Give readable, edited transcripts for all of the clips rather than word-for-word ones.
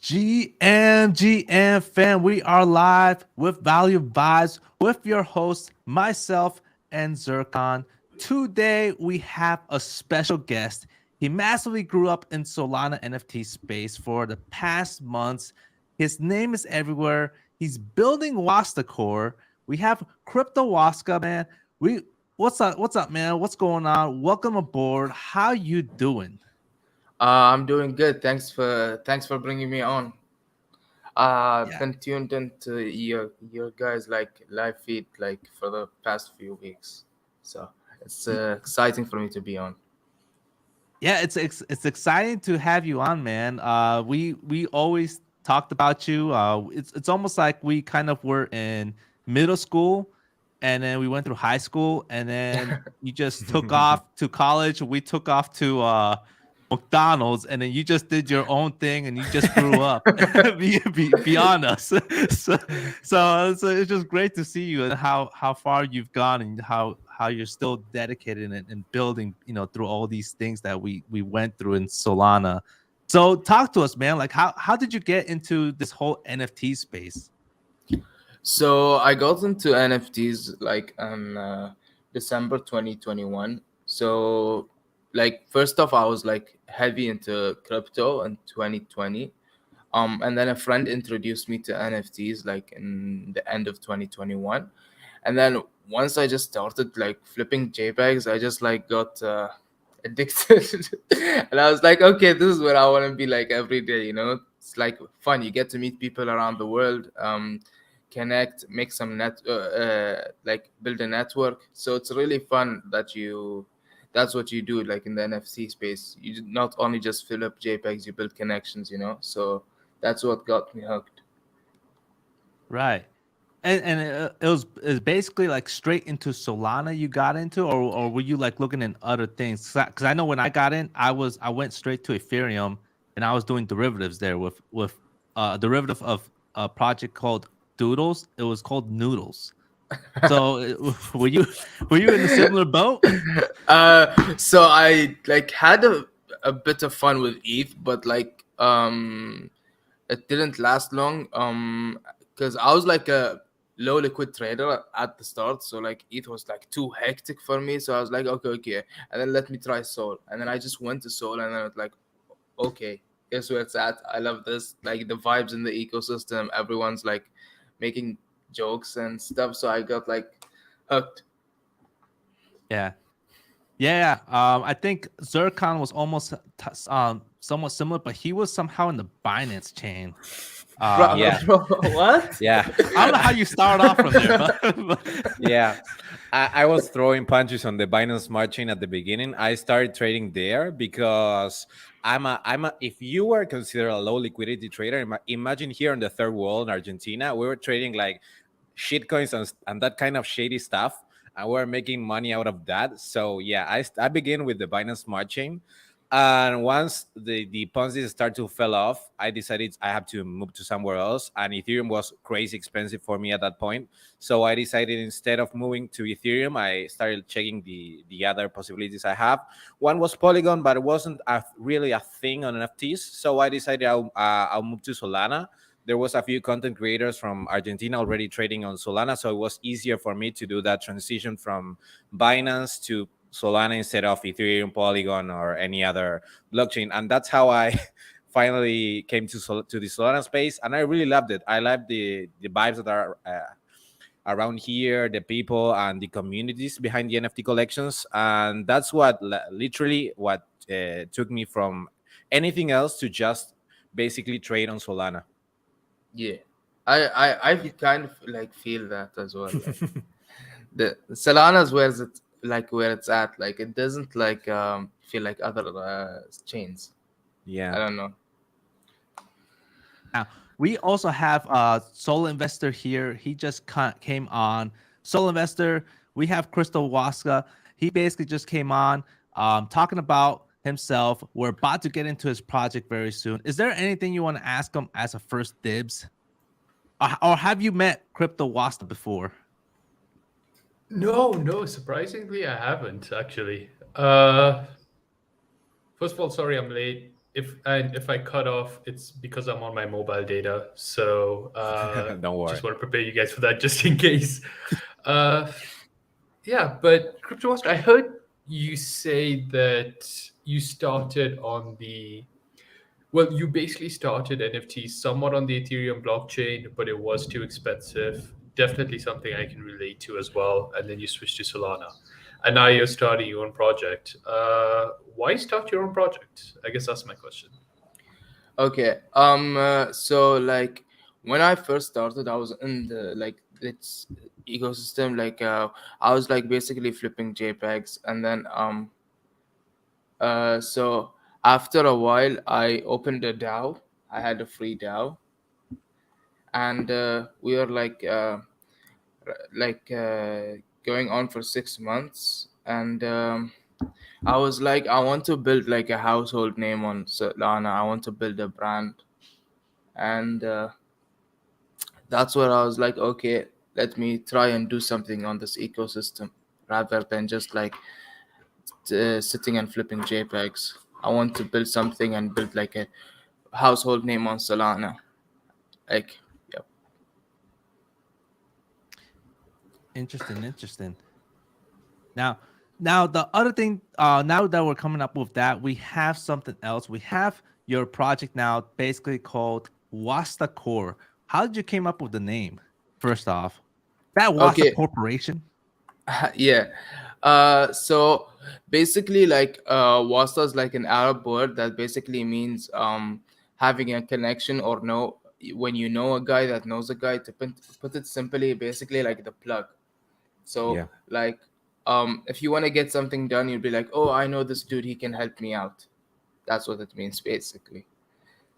GM fam, we are live with Value Vibes with your host, myself, and Zircon. Today, we have a special guest. He massively grew up in Solana NFT space for the past months. His name is everywhere. He's building Wasta Core. We have Crypto Waska, man. What's up? What's up, man? What's going on? Welcome aboard. How you doing? I'm doing good. Thanks for bringing me on. I've Yeah. been tuned into your guys like live feed like for the past few weeks, so it's exciting for me to be on. Yeah, it's exciting to have you on, man. We always talked about you. It's almost like we kind of were in middle school, and then we went through high school, and then you just took off to college. We took off to McDonald's, and then you just did your own thing, and you just grew up beyond us. so, so it's just great to see you and how far you've gone and how you're still dedicated and building, through all these things that we went through in Solana. So talk to us, man. Like how did you get into this whole NFT space? So I got into NFTs like on December 2021. So like first off, I was like heavy into crypto in 2020. And then a friend introduced me to NFTs like in the end of 2021. And then once I just started like flipping JPEGs, I just like got addicted. And I was like, okay, this is what I want to be like every day, you know? It's like fun. You get to meet people around the world, connect, make some like build a network. So it's really fun that's what you do like in the NFT space. Not only just fill up JPEGs, you build connections, you know? So that's what got me hooked. Right. And it was basically like straight into Solana you got into, or were you like looking in other things? Because I know when I got in, I went straight to Ethereum, and I was doing derivatives there with a derivative of a project called Doodles. It was called Noodles. So were you in a similar boat? So I like had a bit of fun with ETH, but like it didn't last long. Because I was like a low liquid trader at the start, so like ETH was like too hectic for me. So I was like, okay, and then let me try Sol, and then I just went to Sol, and then I was like, okay, here's where it's at. I love this, like the vibes in the ecosystem. Everyone's like making jokes and stuff, so I got like hooked. Yeah. Yeah, I think Zircon was almost somewhat similar, but he was somehow in the Binance chain. Bro, Uh, Yeah, bro, what? yeah, I don't know how you start off from there, but yeah. I was throwing punches on the Binance Smart Chain at the beginning. I started trading there because if you were considered a low liquidity trader, imagine here in the third world in Argentina, we were trading like shit coins and that kind of shady stuff, and we're making money out of that. So yeah, I began with the Binance Smart Chain. And once the Ponzi start to fell off, I decided I have to move to somewhere else. And Ethereum was crazy expensive for me at that point. So I decided instead of moving to Ethereum, I started checking the other possibilities I have. One was Polygon, but it wasn't really a thing on NFTs. So I decided I'll move to Solana. There was a few content creators from Argentina already trading on Solana, so it was easier for me to do that transition from Binance to Solana instead of Ethereum, Polygon, or any other blockchain. And that's how I finally came to the Solana space, and I really loved it. I love the vibes that are around here, the people and the communities behind the NFT collections, and that's what literally what took me from anything else to just basically trade on Solana. Yeah, I yeah, kind of like feel that as well. Like the Solana's where it's at. Like it doesn't like feel like other chains. I Yeah. don't know. now we also have Soul Investor here. He just came on. Soul Investor, we have Crystal Waska. He basically just came on talking about himself. We're about to get into his project very soon. Is there anything you want to ask him as a first dibs? Or have you met Crypto Wasta before? No, no, surprisingly, I haven't actually. First of all, sorry I'm late. if I cut off, it's because I'm on my mobile data. So Don't worry. just want to prepare you guys for that, just in case. Uh, yeah, but CryptoMaster, I heard you say that you started on the well, you basically started NFTs somewhat on the Ethereum blockchain, but it was too expensive. Definitely something I can relate to as well. And then you switched to Solana. And now you're starting your own project. Why start your own project? I guess that's my question. Okay. So like when I first started, I was in the like its ecosystem. I was like basically flipping JPEGs, and then so after a while, I opened a DAO. I had a free DAO, and we were like going on for 6 months, and I was like, I want to build like a household name on Solana. I want to build a brand, and that's where I was like, okay, let me try and do something on this ecosystem rather than just like sitting and flipping JPEGs. I want to build something and build like a household name on Solana. Like, yeah. Interesting. Now, the other thing, now that we're coming up with that, we have something else. We have your project now, basically called Wasta Core. How did you came up with the name? First off, that Wasta Okay. Corporation. Yeah. So basically, like, wasta is like an Arab word that basically means having a connection or know when you know a guy that knows a guy. To put it simply, basically like the plug. So Yeah. like, if you want to get something done, you'd be like, oh, I know this dude, he can help me out. That's what it means basically.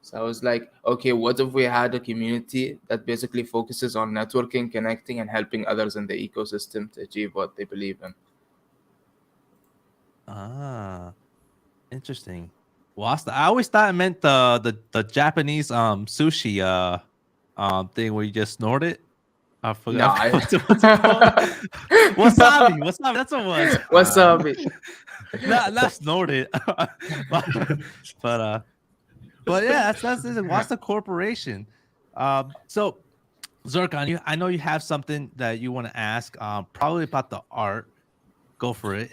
So I was like, okay, what if we had a community that basically focuses on networking, connecting, and helping others in the ecosystem to achieve what they believe in? Ah, interesting. Wasta. I always thought it meant the Japanese sushi thing where you just snort it. I No, forgot what's it called. Wasabi. That's what it was. what's up? Not snort it. but but yeah, that's it. Wasta Corporation. So Zircon, I know you have something that you want to ask. Probably about the art. Go for it.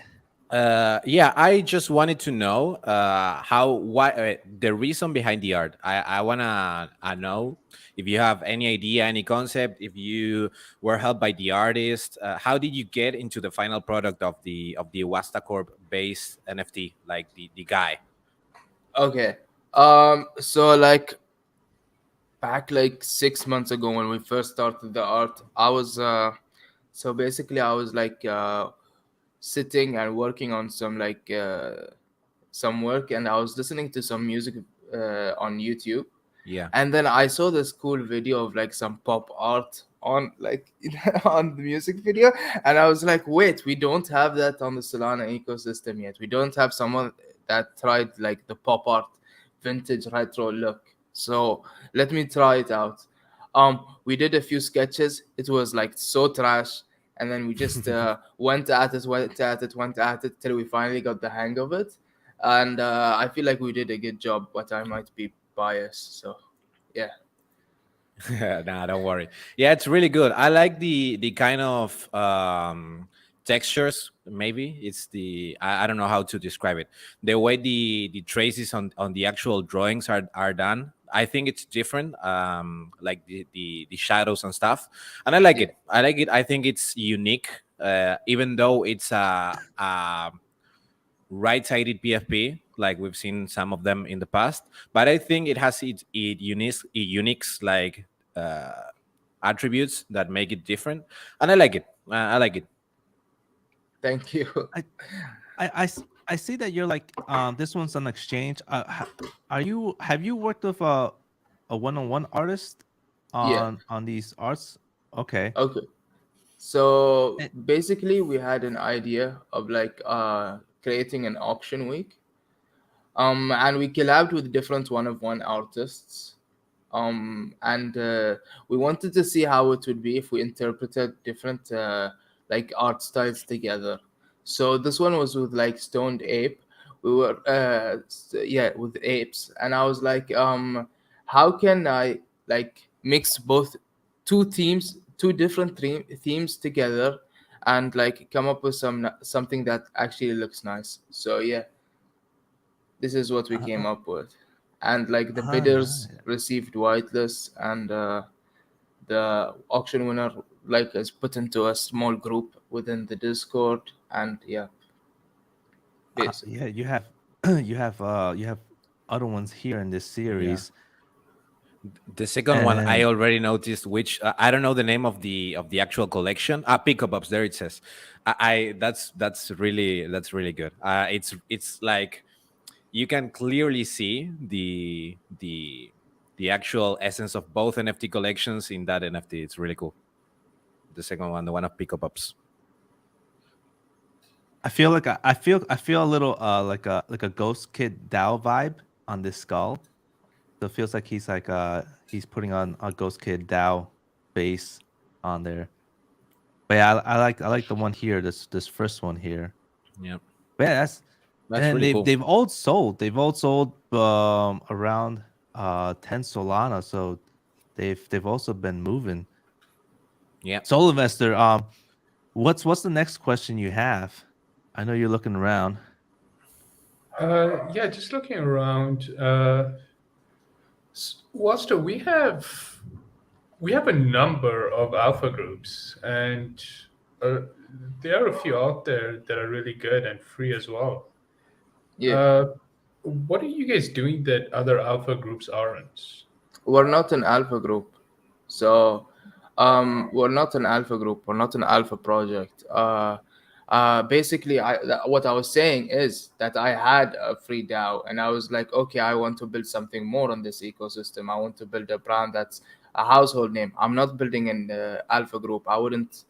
Yeah, I just wanted to know why the reason behind the art. I wanna know if you have any idea, any concept. If you were helped by the artist, how did you get into the final product of the Wasta Corp based NFT, like the guy? Okay. So like back like 6 months ago when we first started the art, I was so basically I was like sitting and working on some work, and I was listening to some music on YouTube, Yeah. and then I saw this cool video of like some pop art on like on the music video, and I was like, wait, we don't have that on the Solana ecosystem yet. We don't have someone that tried like the pop art vintage retro look. So let me try it out. We did a few sketches. It was like so trash, and then we just went at it till we finally got the hang of it. And I feel like we did a good job, but I might be biased. So yeah. Nah, don't worry. Yeah, it's really good. I like the kind of textures. Maybe it's I don't know how to describe it. The way the traces on the actual drawings are done. I think it's different. Like the shadows and stuff, and I like Yeah. it. I like it. I think it's unique. Even though it's a right-sided PFP, like we've seen some of them in the past. But I think it has unique like uh, attributes that make it different, and I like it. I like it. Thank you. I, I see that you're like this one's an exchange. Are you have you worked with a one-on-one artist Yeah. on these arts? Okay. Okay. So Eh, basically, we had an idea of like creating an auction week, and we collabed with different one-of-one artists, and we wanted to see how it would be if we interpreted different like art styles together. So this one was with like Stoned Ape. we were with apes, and I was like, how can I like mix both two different themes together, and like come up with something that actually looks nice. So yeah, this is what we came up with, and like the bidders Nice. received whitelists, and the auction winner like is put into a small group within the Discord, and yeah, basically. Yeah, you have you have other ones here in this Yeah. series. The second one I And already noticed, which I don't know the name of the actual collection. Pickup ups. There it says. That's really good. It's like you can clearly see the actual essence of both NFT collections in that NFT. It's really cool. The second one, the one of pickup ups. I feel like I feel a little like a Ghost Kid Dao vibe on this skull. So it feels like he's putting on a Ghost Kid Dao base on there. But yeah, I like the one here, this first one here. Yeah, But yeah, that's and really cool. they've all sold around 10 Solana, so they've also been moving. Yeah. Soul Investor, what's the next question you have? I know you're looking around. Yeah, just looking around. Waster, we have a number of alpha groups, and uh, there are a few out there that are really good and free as well. Yeah, Uh, what are you guys doing that other alpha groups aren't? we're not an alpha group, so we're not an alpha group, we're not an alpha project. Basically, what I was saying is that I had a free DAO, and I was like, okay, I want to build something more on this ecosystem. I want to build a brand that's a household name. I'm not building an alpha group. I wouldn't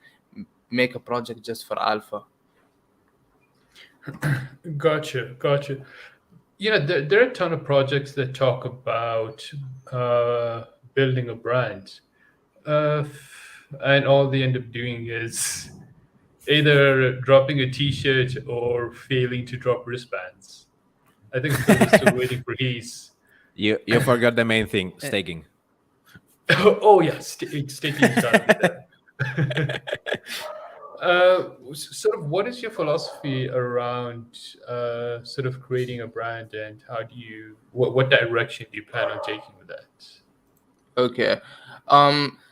make a project just for alpha. Gotcha. There are a ton of projects that talk about uh, building a brand, uh, and all they end up doing is either dropping a T-shirt or failing to drop wristbands. I think Phil is still waiting for his. You forgot the main thing, staking. Oh yeah, staking's gotta be there. Sort of, what is your philosophy around sort of creating a brand, and how do you what direction do you plan on taking with that? Okay.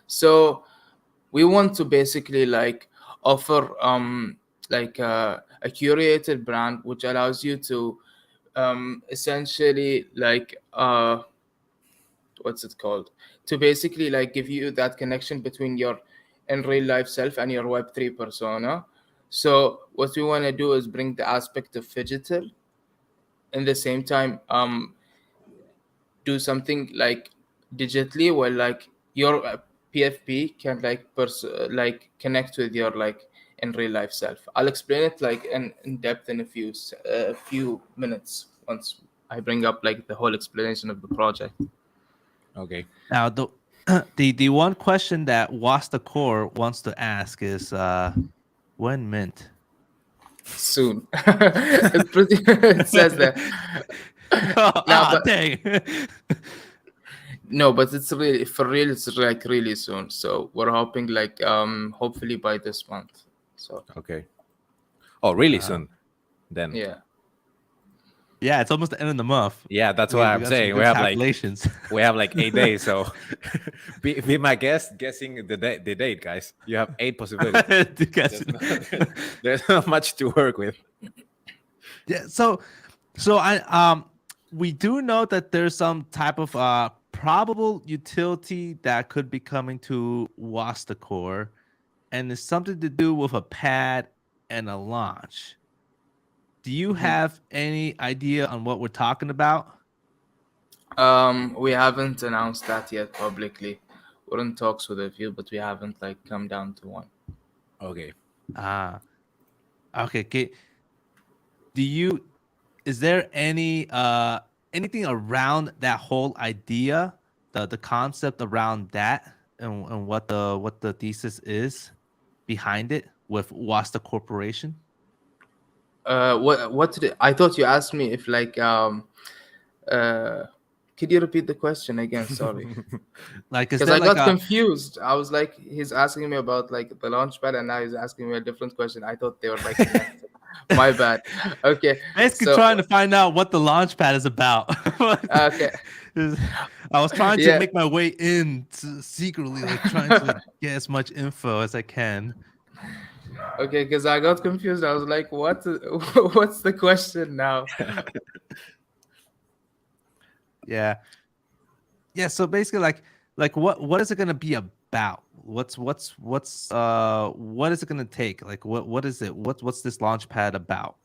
So we want to basically like offer like a curated brand which allows you to essentially like what's it called, to basically like give you that connection between your in real life self and your web3 persona. So what we want to do is bring the aspect of digital, in the same time do something like digitally, where like your PFP can like like connect with your like in real life self. I'll explain it like in depth in a few minutes once I bring up like the whole explanation of the project. Okay. Now the one question that Wasta Core wants to ask is when mint? Soon. It says that. No, but Dang. no, but it's really for real. It's like really soon. So we're hoping like hopefully by this month. So Okay. Oh, really soon? Then. yeah. Yeah, it's almost the end of the month. Yeah, that's We what I'm got some saying. good We have like calculations. 8 days. So be my guest guessing the date, guys. You have 8 possibilities. There's not much to work with. Yeah, so I we do know that there's some type of probable utility that could be coming to Wasta Core, and it's something to do with a pad and a launch. Do you have any idea on what we're talking about? We haven't announced that yet publicly. We're in talks with a few, but we haven't like come down to one. Okay. Ah, okay. Do you is there any anything around that whole idea, the concept around that, and what the thesis is behind it with Wasta Corporation? I thought you asked me if like uh could you repeat the question again? Sorry. Like, is Because there I like got a confused. I was like, he's asking me about like the launchpad, and now he's asking me a different question. I thought they were like connected. My bad. Okay, basically so trying to find out what the launch pad is about? okay, I was trying to yeah. make my way in secretly, like trying to get as much info as I can. Okay, because I got confused. I was like, what? What's the question now? Yeah. Yeah, so basically like what is it gonna be about? What is it gonna take? Like what is it? What's this launch pad about?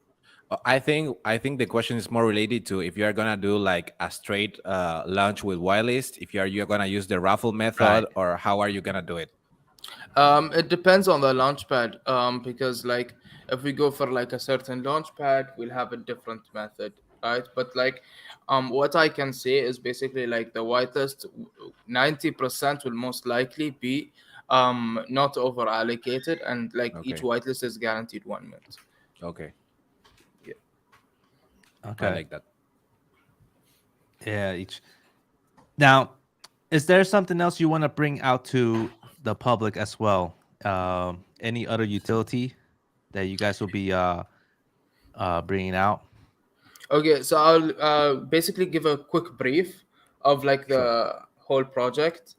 I think the question is more related to if you are gonna do like a straight launch with whitelist, if you're gonna use the raffle method, Right. or how are you gonna do it? It depends on the launchpad. Because like if we go for like a certain launchpad, we'll have a different method, right? But like, what I can say is basically like the whitelist, 90% will most likely be not over allocated, and like each Okay. whitelist is guaranteed 1 minute. Okay. Yeah. I Okay. like that. Yeah, each now is there something else you want to bring out to the public as well? Any other utility that you guys will be bringing out? Okay, so I'll basically give a quick brief of like Sure. the whole project.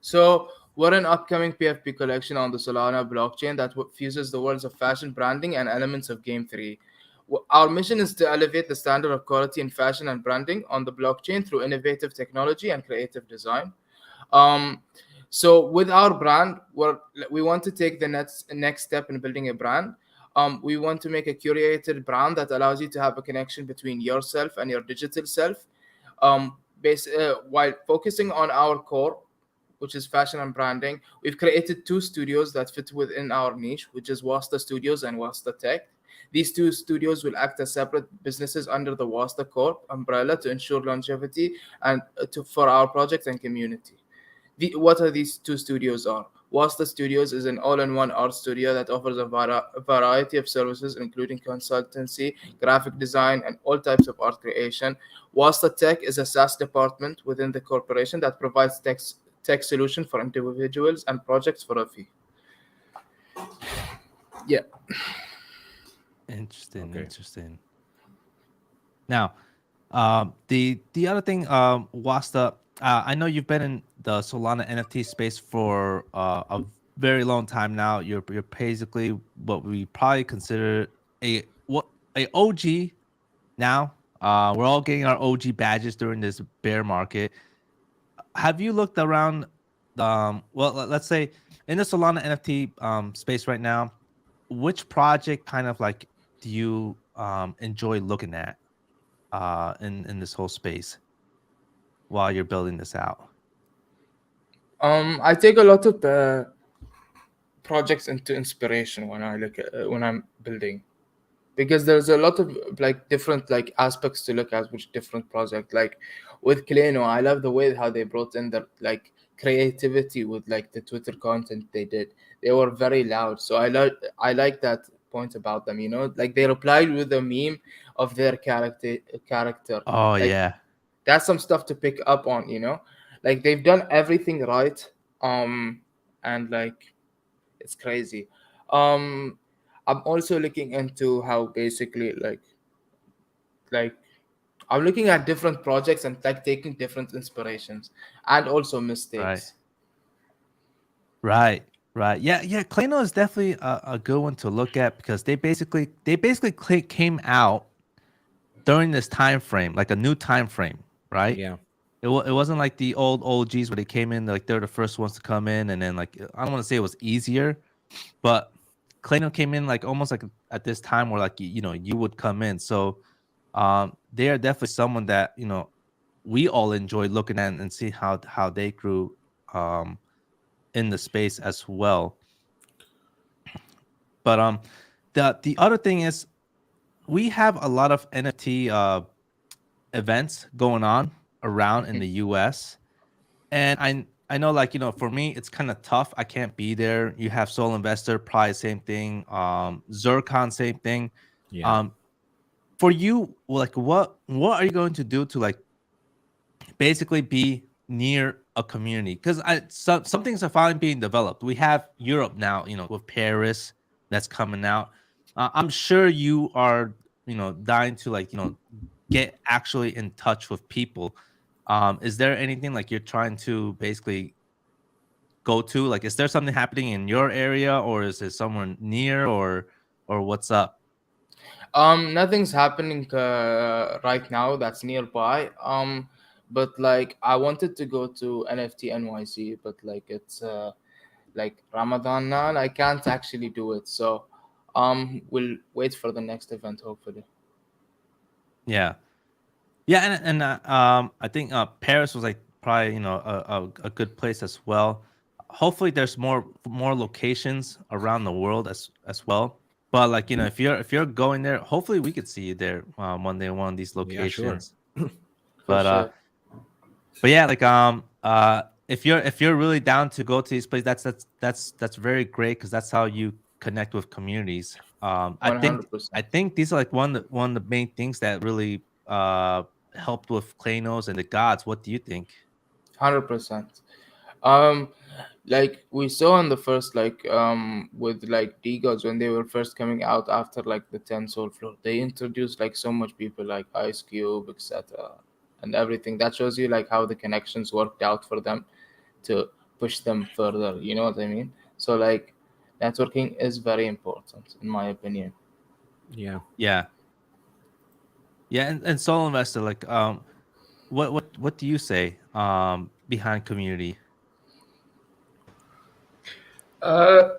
So we're an upcoming PFP collection on the Solana blockchain that fuses the worlds of fashion branding and elements of Game 3. Our mission is to elevate the standard of quality in fashion and branding on the blockchain through innovative technology and creative design. Um, so with our brand, we want to take the next step in building a brand. We want to make a curated brand that allows you to have a connection between yourself and your digital self, while focusing on our core, which is fashion and branding. We've created two studios that fit within our niche, which is Wasta Studios and Wasta Tech. These two studios will act as separate businesses under the Wasta Corp umbrella to ensure longevity and for our project and community. What are these two studios are? Wasta Studios is an all-in-one art studio that offers a variety of services, including consultancy, graphic design, and all types of art creation. Wasta Tech is a SaaS department within the corporation that provides tech solution for individuals and projects for a fee. Yeah. Interesting, Okay. interesting. Now, the other thing, Wasta, I know you've been in the Solana NFT space for a very long time now. You're basically what we probably consider a OG now. We're all getting our OG badges during this bear market. Have you looked around? Well, let's say in the Solana NFT space right now, which project kind of like do you enjoy looking at in this whole space while you're building this out? I take a lot of projects into inspiration when I look at when I'm building, because there's a lot of like different like aspects to look at which different project. Like with Kleno, I love the way how they brought in the like creativity with like the Twitter content they did. They were very loud, so I like that point about them. Like they replied with a meme of their character. Oh Like yeah, that's some stuff to pick up on. Like they've done everything right. And like it's crazy. um I'm also looking into how basically like I'm looking at different projects and like taking different inspirations and also right, mistakes. right, right. Yeah, yeah. Kleno is definitely a good one to look at because they basically came out during this time frame, like a new time frame, right? Yeah. It wasn't like the old OGs where they came in like they're the first ones to come in, and then like I don't want to say it was easier, but Kleno came in like almost like at this time where like you would come in. So they are definitely someone that we all enjoy looking at and see how they grew um in the space as well. But the other thing is we have a lot of NFT events going on around in Mhm. the US. And I know, like, for me, it's kind of tough. I can't be there. You have Soul Investor, probably same thing. Zircon, same thing. Yeah. For you, like what are you going to do to like basically be near a community? Because some things are finally being developed. We have Europe now, with Paris that's coming out. I'm sure you are, dying to like, get actually in touch with people. Is there anything like you're trying to basically go to? Like, is there something happening in your area, or is it somewhere near, or what's up? Nothing's happening right now that's nearby. But like I wanted to go to NFT NYC, but like it's like Ramadan now, and I can't actually do it. So we'll wait for the next event hopefully. Yeah. Yeah, and I think Paris was like probably a good place as well. Hopefully, there's more locations around the world as well. But like if you're going there, hopefully we could see you there one day in one of these Yeah, sure. locations. For But sure. but yeah, like if you're really down to go to these places, that's very great because that's how you connect with communities. I think 100%. I think these are like one of the main things that really helped with Klanos and the gods. What do you think? 100%. Um, like we saw on the first with like D-Gods when they were first coming out after like the 10 Soul Floor, they introduced like so much people like Ice Cube, etc. and everything. That shows you like how the connections worked out for them to push them further. You know what I mean? So like networking is very important in my opinion. Yeah. Yeah, yeah, and solo investor, like what do you say behind community? Uh,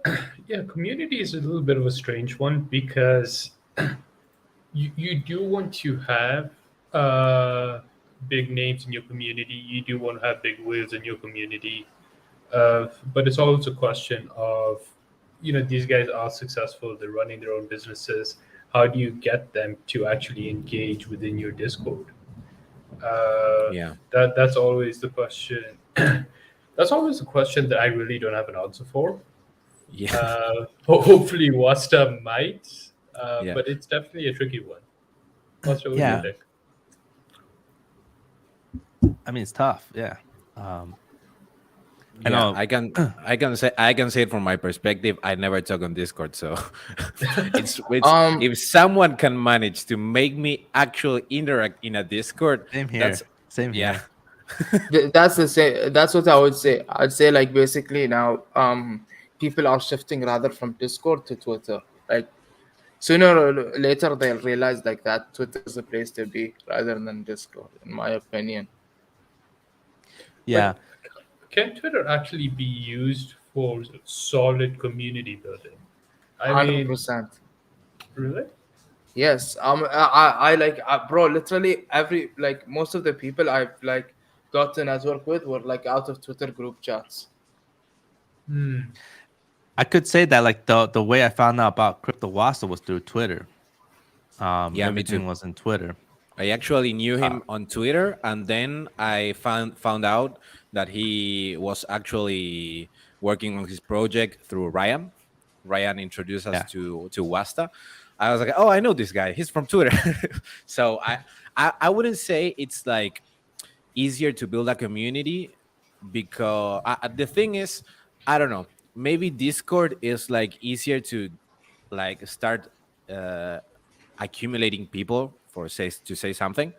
yeah, community is a little bit of a strange one because you do want to have uh, big names in your community. You do want to have big whales in your community. But it's always a question of, these guys are successful. They're running their own businesses. How do you get them to actually engage within your Discord? Yeah. That's always the question. That's always a question that I really don't have an answer for. Yeah. Hopefully, Wasta might, Yeah. but it's definitely a tricky one. Wasta, what do you Yeah, Yeah. think? I mean it's tough. Yeah, um, I Yeah, know. I can say it from my perspective. I never talk on Discord, so it's Um, if someone can manage to make me actually interact in a Discord, Same that's here. Same yeah, here. That's the same. That's what I would say. I'd say like basically now, people are shifting rather from Discord to Twitter. Like sooner or later they'll realize like that Twitter is the place to be rather than Discord, in my opinion. Yeah, But can Twitter actually be used for solid community building? I Hundred mean, percent. really? Yes. I like bro. Literally every like most of the people I've like got to network with were like out of Twitter group chats. Hmm. I could say that like the way I found out about Crypto Wasta was through Twitter. yeah, me too. Everything was in Twitter. I actually knew Uh, him on Twitter, and then I found out that he was actually working on his project through Ryan. Ryan introduced us yeah, to Wasta. I was like, oh, I know this guy. He's from Twitter. So I wouldn't say it's like easier to build a community because the thing is, I don't know. Maybe Discord is like easier to like start uh, accumulating people for say something,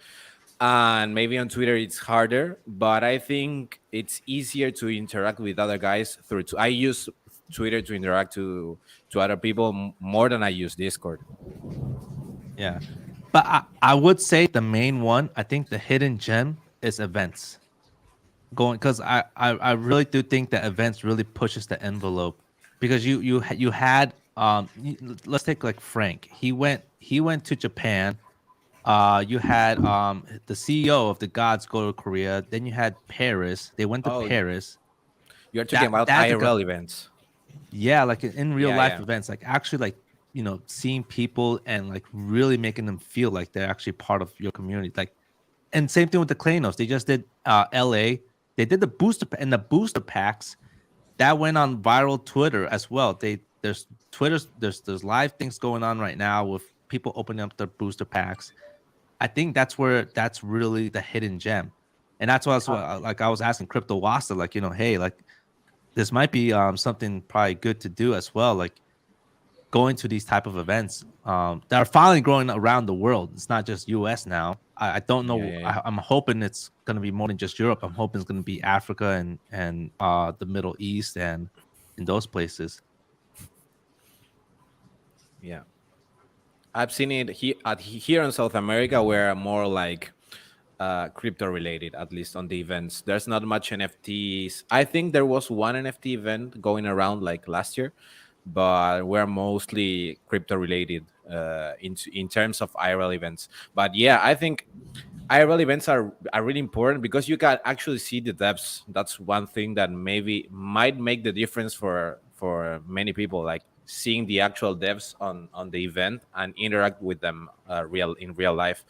and maybe on Twitter it's harder, but I think it's easier to interact with other guys through I use Twitter to interact to other people more than I use Discord. yeah. But I would say the main one, I think the hidden gem is events. Going because I really do think that events really pushes the envelope because you had let's take like Frank. He went to Japan. You had the CEO of the gods go to Korea. Then you had Paris. They went to Oh, Paris. you're talking That about that's like a IRL events. yeah, like in real Yeah, life yeah. events, like actually like seeing people and like really making them feel like they're actually part of your community. Like and same thing with the Klanos. They just did LA. They did the and the booster packs that went on viral Twitter as well. There's live things going on right now with people opening up their booster packs. I think that's really the hidden gem, and that's why I was, like I was asking Crypto Wasta, like, hey, like this might be something probably good to do as well, like going to these type of events that are finally growing around the world. It's not just US now. I don't Yeah, know. yeah, yeah. I'm hoping it's going to be more than just Europe. I'm hoping it's going to be Africa and the Middle East and in those places. Yeah. I've seen it here in South America. We're more like crypto related, at least on the events. There's not much NFTs. I think there was one NFT event going around like last year, but we're mostly crypto related in terms of IRL events. But yeah, I think IRL events are really important because you can actually see the devs. That's one thing that maybe might make the difference for many people, like seeing the actual devs on the event and interact with them real life.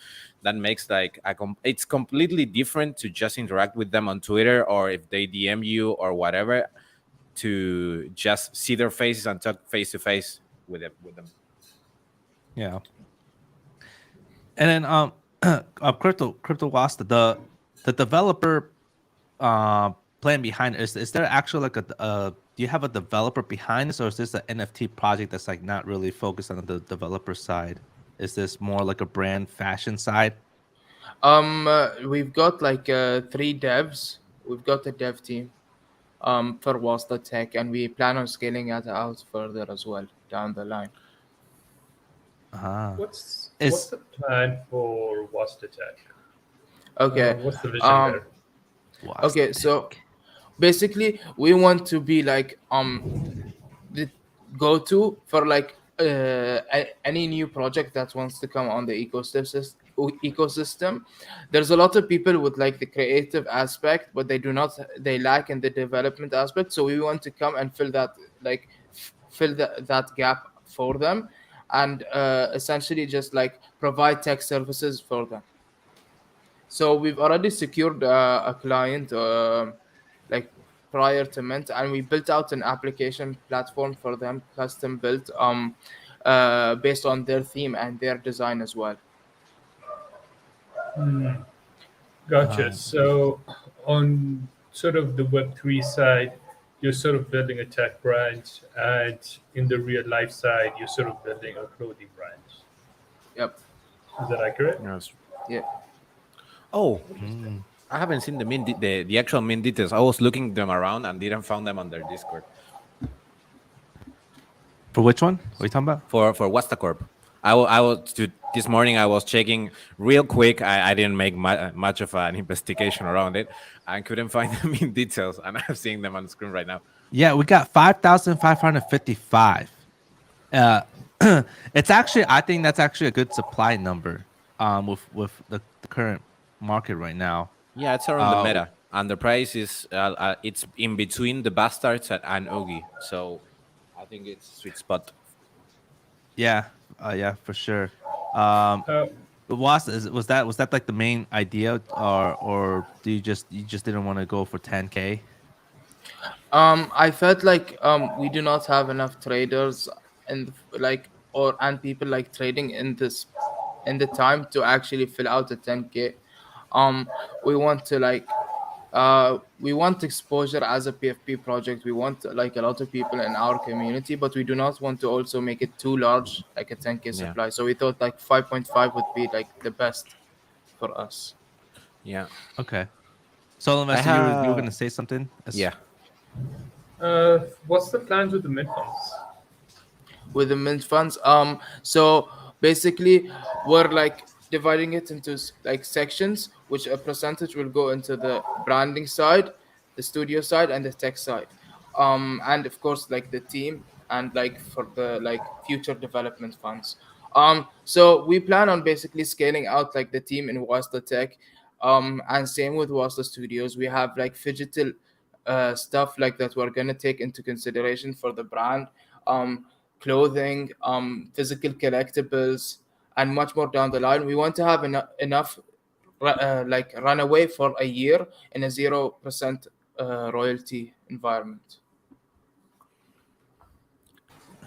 That makes like it's completely different to just interact with them on Twitter or if they DM you or whatever, to just see their faces and talk face to face with them. Yeah. And then crypto Wasta, the developer plan behind it, is there actually like do you have a developer behind this, or is this an NFT project that's like not really focused on the developer side? Is this more like a brand fashion side? We've got like 3 devs. We've got a dev team for Wasta Tech, and we plan on scaling it out further as well down the line. Uh-huh. What's the plan for Wasta Tech? Okay. What's the vision Um, there? okay, so basically we want to be like the go-to for like any new project that wants to come on the ecosystem. There's a lot of people with like the creative aspect, but they lack in the development aspect, so we want to come and fill that, like fill that gap for them, and essentially just like provide tech services for them. So we've already secured a client like prior to mint, and we built out an application platform for them, custom built, based on their theme and their design as well. Gotcha. So, on sort of the Web3 side, you're sort of building a tech brand, and in the real life side, you're sort of building a clothing brand. Yep. Is that accurate? Yes. Yeah. Oh, Mm. I haven't seen the actual mint details. I was looking them around and didn't found them on their Discord. For which one? What are you talking about? For Wasta Corp. I was this morning. I was checking real quick. I didn't make much of an investigation around it. I couldn't find them in details, and I'm seeing them on the screen right now. Yeah, we got 5,555. Uh, it's actually, I think that's actually a good supply number. With the current market right now. Yeah, it's around the meta, and the price is it's in between the Bastards and Ogi. So I think it's a sweet spot. Yeah, yeah, for sure. Uh, Was that like the main idea, or do you just didn't want to go for 10K? I felt like we do not have enough traders and like and people like trading in the time to actually fill out a 10K. We want to like we want exposure as a PFP project. We want like a lot of people in our community, but we do not want to also make it too large, like a 10K Yeah. supply. So we thought like 5.5 would be like the best for us. Yeah, Okay. So, investor, you were gonna say something? yeah. what's the plans with the mid funds? With the mint funds, so basically we're like dividing it into like sections, which a percentage will go into the branding side, the studio side, and the tech side, and of course like the team, and like for the like future development funds. So we plan on basically scaling out like the team in Wasta Tech, and same with Wasta Studios. We have like phygital stuff like that we're gonna take into consideration for the brand, clothing, physical collectibles, and much more down the line. We want to have enough like runaway for a year in a 0% royalty environment.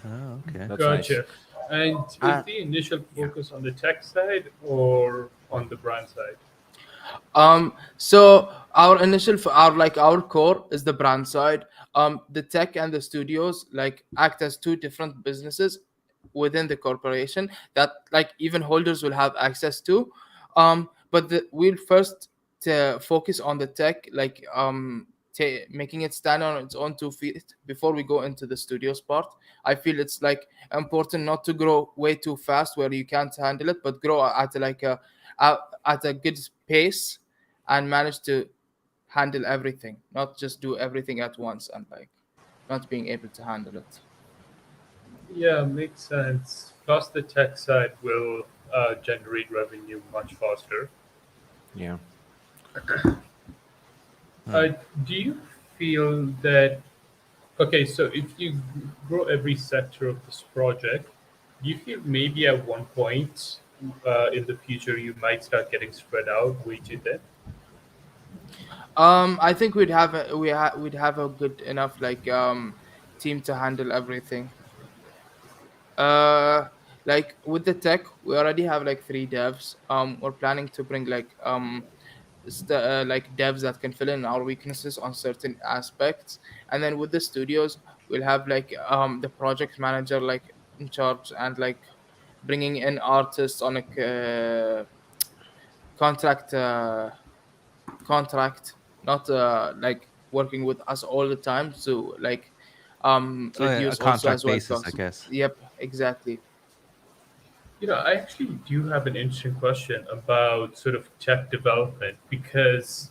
Oh, okay. That's nice. Gotcha. And is Uh, the initial yeah. focus on the tech side or on the brand side? So our our our core is the brand side. The tech and the studios like act as two different businesses within the corporation that like even holders will have access to. We'll first focus on the tech, like making it stand on its own 2 feet before we go into the studios part. I feel it's like important not to grow way too fast where you can't handle it, but grow at a, at a good pace and manage to handle everything, not just do everything at once and like not being able to handle it. Yeah, makes sense. Plus, the tech side will generate revenue much faster. Yeah. Hmm. Do you feel that, okay, so if you grow every sector of this project, do you feel maybe at one point in the future you might start getting spread out way too thin? I think we'd have a good enough team to handle everything. Uh, like with the tech, we already have like 3 devs. We're planning to bring like devs that can fill in our weaknesses on certain aspects, and then with the studios, we'll have the project manager like in charge and like bringing in artists on a contract contract, not like working with us all the time to So yeah, a reduce also contract as well basis, I costs. guess. Yep, exactly. I actually do have an interesting question about sort of tech development because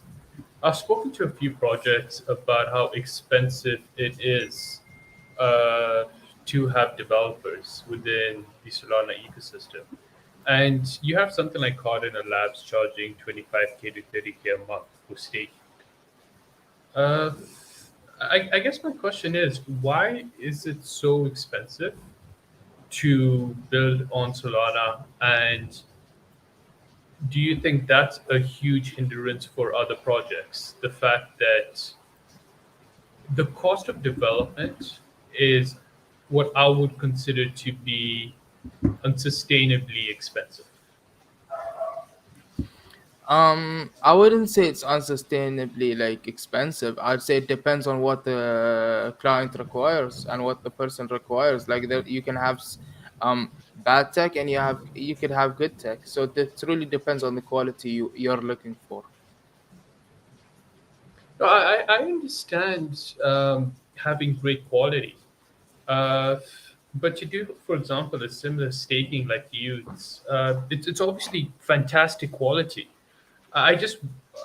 I've spoken to a few projects about how expensive it is uh, to have developers within the Solana ecosystem. And you have something like Cardinal Labs charging 25K to 30K a month for staking. Uh, I guess my question is why is it so expensive to build on Solana? And do you think that's a huge hindrance for other projects? The fact that the cost of development is what I would consider to be unsustainably expensive. I wouldn't say it's unsustainably like expensive. I'd say it depends on what the client requires and what the person requires. Like there, you can have bad tech and you could have good tech. So it really depends on the quality you're looking for. No, I understand having great quality, uh, but to do, for example, a similar staking like Youths, it's obviously fantastic quality. I just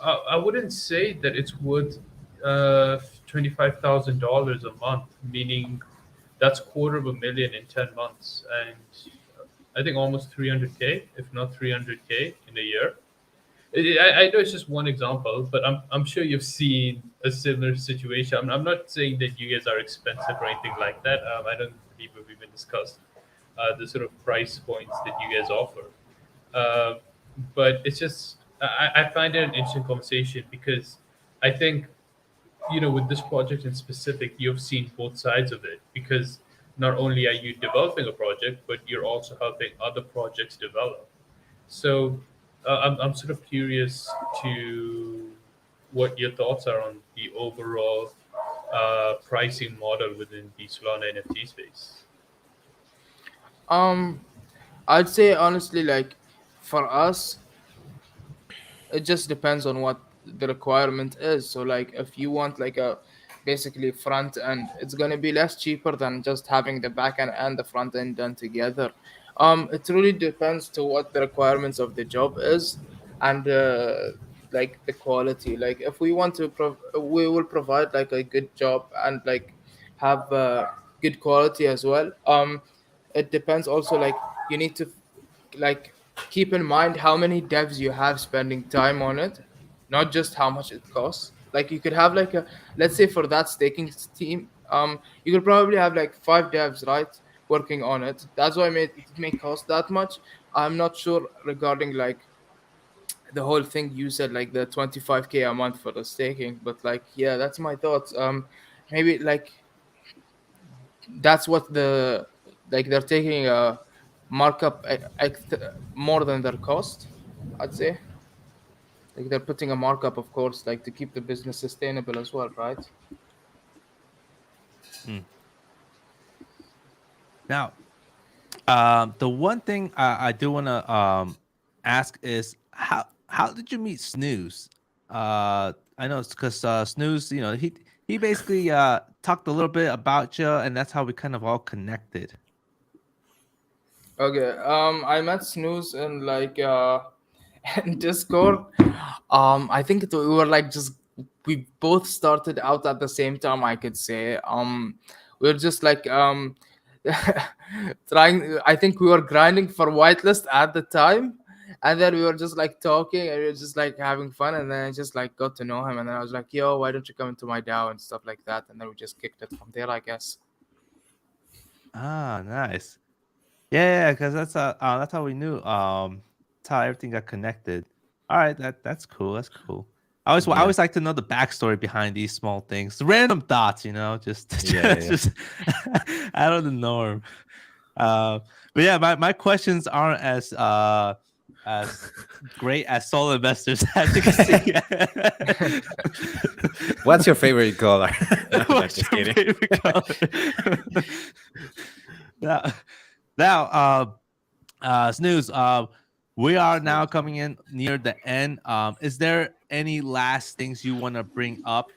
I wouldn't say that it's worth $25,000 a month, meaning that's quarter of a million in 10 months, and I think almost 300K, if not 300K in a year. I know it's just one example, but I'm sure you've seen a similar situation. I'm not saying that you guys are expensive or anything like that. I don't believe we've even discussed the sort of price points that you guys offer. Uh, but it's just I find it an interesting conversation because I think with this project in specific, you've seen both sides of it because not only are you developing a project, but you're also helping other projects develop. So I'm sort of curious to what your thoughts are on the overall pricing model within the Solana NFT space. Um, I'd say honestly, like for us, it just depends on what the requirement is. So like if you want like a basically front end, it's gonna be less cheaper than just having the back end and the front end done together. It really depends to what the requirements of the job is and like the quality. Like if we want to we will provide like a good job and like have good quality as well. It depends also like you need to like keep in mind how many devs you have spending time on it, not just how much it costs. Like you could have like a, let's say for that staking team, you could probably have like 5 devs, right, working on it. That's why it may cost that much. I'm not sure regarding like the whole thing you said, like the 25K a month for the staking, but like yeah, that's my thoughts. Maybe like that's what the like they're taking a markup more than their cost, I'd say. Like they're putting a markup, of course, like to keep the business sustainable as well, right? Mm. Now, the one thing I do want to ask is how did you meet Snooze? I know it's because Snooze, he basically talked a little bit about you, and that's how we kind of all connected. Okay. I met Snooze in like in Discord. I think we were like just we both started out at the same time. I could say. We were just like trying. I think we were grinding for whitelist at the time, and then we were just like talking and we were just like having fun. And then I just like got to know him, and then I was like, "Yo, why don't you come into my DAO and stuff like that?" And then we just kicked it from there, I guess. Ah, nice. Yeah, because that's how we knew. That's how everything got connected. All right, that's cool. That's cool. I Yeah. always like to know the backstory behind these small things, random thoughts. Just Yeah, yeah. just out of the norm. Uh, but yeah, my questions aren't as great as solo investors, as you can see. What's your favorite color? No, What's just your kidding. favorite color? now, now, Snooze, we are now coming in near the end. Is there any last things you want to bring up?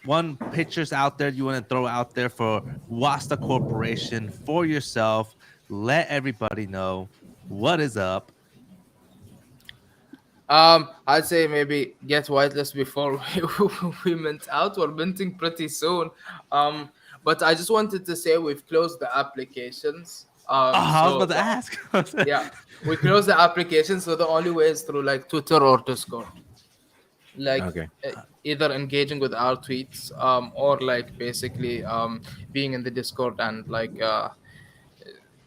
One pictures out there you want to throw out there for Wasta Corporation for yourself. Let everybody know what is up. I'd say maybe get whitelist before we mint out. We're minting pretty soon. Um, but I just wanted to say we've closed the applications. Oh, I was So about to ask. yeah, we closed the application. So the only way is through like Twitter or Discord. Like Okay. either engaging with our tweets, or like basically being in the Discord and like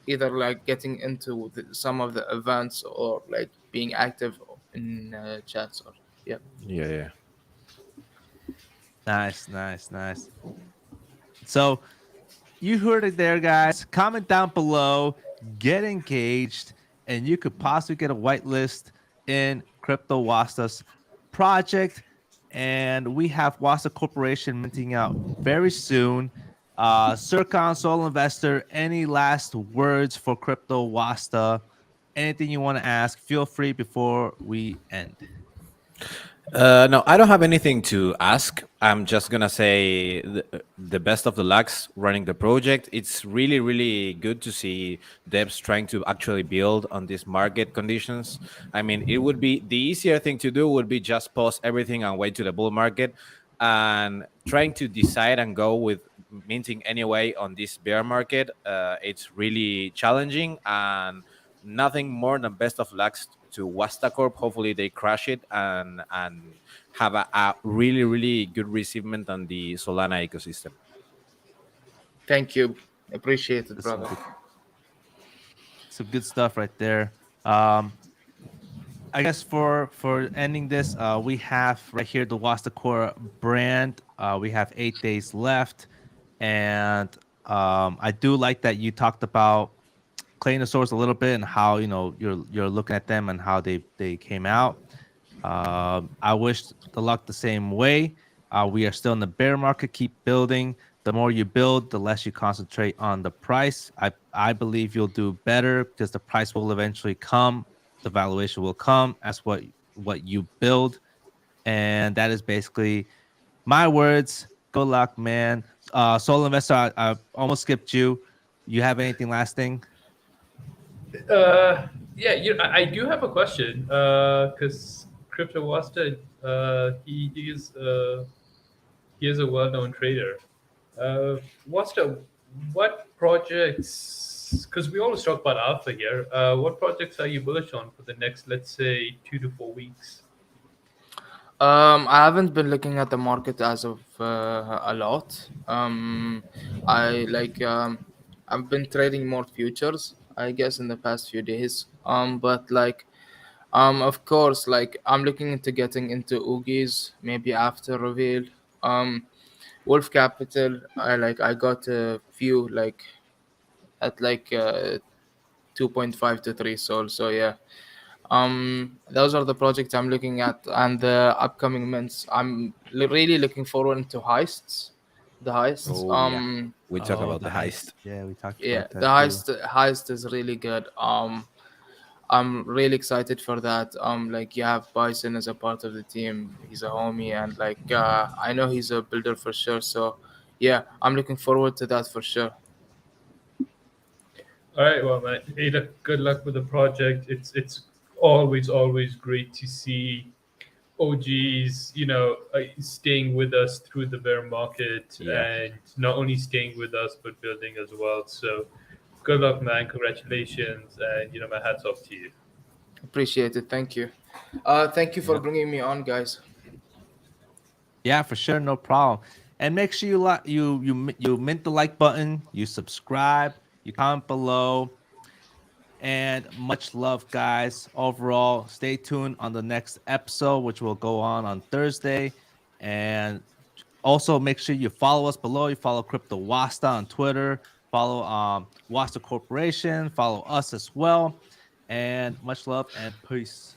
either like getting into some of the events or like being active in chats or yeah. Yeah, yeah. Nice, nice, nice. So you heard it there, guys. Comment down below, get engaged, and you could possibly get a whitelist in Crypto Wasta's project. And we have Wasta Corporation minting out very soon. Sircon, Soul Investor, any last words for Crypto Wasta? Anything you want to ask, feel free before we end. No, I don't have anything to ask. I'm just gonna say the best of the lucks running the project. It's really, really good to see devs trying to actually build on these market conditions. I mean, it would be the easier thing to do would be just pause everything and wait to the bull market, and trying to decide and go with minting anyway on this bear market. It's really challenging, and nothing more than best of lucks to Wasta Corp. Hopefully they crush it and have a really, really good receivement on the Solana ecosystem. Thank you, appreciate it, That's some brother. good stuff right there. Um, I guess for ending this, we have right here the Wasta Core brand. We have 8 days left, and I do like that you talked about cleaning the source a little bit and how you're looking at them and how they came out. I wish the luck the same way. We are still in the bear market. Keep building. The more you build, the less you concentrate on the price. I believe you'll do better because the price will eventually come. The valuation will come as what you build, and that is basically my words. Good luck, man. Solo investor, I almost skipped you. You have anything last thing? Yeah, I do have a question. Because Crypto Wasta, he is a well-known trader. Wasta, what projects? Because we always talk about alpha here. What projects are you bullish on for the next, let's say, 2 to 4 weeks? I haven't been looking at the market as of a lot. I like I've been trading more futures, I guess, in the past few days. But like of course, like I'm looking into getting into Oogies maybe after reveal. Um, Wolf Capital. I got a few like at like 2.5 to 3 soul. So yeah, those are the projects I'm looking at, and the upcoming months I'm really looking forward to heists. The heists. Oh yeah, we talk Oh, about The the heist. heist. Yeah, we talked Yeah, about the that too. heist is really good. I'm really excited for that. Like you have Bison as a part of the team. He's a homie, and like I know he's a builder for sure. So yeah, I'm looking forward to that for sure. all right, well, man. Hey, look, good luck with the project. It's always great to see OGs, staying with us through the bear market, Yeah. and not only staying with us but building as well. So, good luck, man. Congratulations, and my hats off to you. Appreciate it. Thank you. Thank you for Yeah. bringing me on, guys. Yeah, for sure, no problem. And make sure you like you mint the like button, you subscribe, you comment below, and much love, guys. Overall, stay tuned on the next episode, which will go on Thursday, and also make sure you follow us below. You follow Crypto Wasta on Twitter, follow Wasta Corporation, follow us as well, and much love and peace.